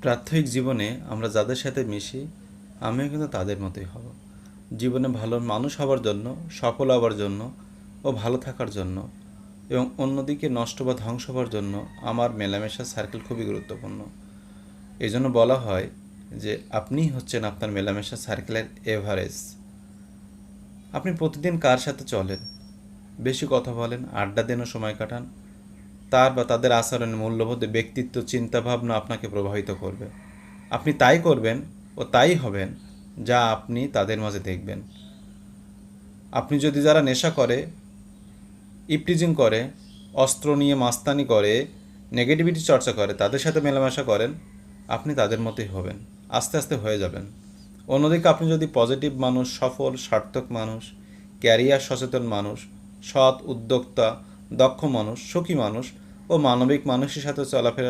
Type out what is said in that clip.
প্রাত্যহিক জীবনে আমরা যাদের সাথে মিশি আমিও কিন্তু তাদের মতোই হব। জীবনে ভালো মানুষ হবার জন্য, সফল হবার জন্য ও ভালো থাকার জন্য এবং অন্যদিকে নষ্ট বা ধ্বংস হবার জন্য আমার মেলামেশার সার্কেল খুবই গুরুত্বপূর্ণ। এই জন্য বলা হয় যে আপনিই হচ্ছেন আপনার মেলামেশার সার্কেলের এভারেজ। আপনি প্রতিদিন কার সাথে চলেন, বেশি কথা বলেন, আড্ডা দেন ও সময় কাটান, তার বা তাদের আচরণ, মূল্যবোধ, ব্যক্তিত্ব, চিন্তাভাবনা আপনাকে প্রভাবিত করবে। আপনি তাই করবেন ও তাই হবেন যা আপনি তাদের মাঝে দেখবেন। আপনি যদি যারা নেশা করে, ইপটিজিং করে, অস্ত্র নিয়ে মাস্তানি করে, নেগেটিভিটি চর্চা করে তাদের সাথে মেলামেশা করেন, আপনি তাদের মতোই হবেন, আস্তে আস্তে হয়ে যাবেন। অন্যদিকে আপনি যদি পজিটিভ মানুষ, সফল, সার্থক মানুষ, ক্যারিয়ার সচেতন মানুষ, সৎ, উদ্যোক্তা, দক্ষ মানুষ, সুখী মানুষ ও মানবিক মানুষের সাথে চলাফেরা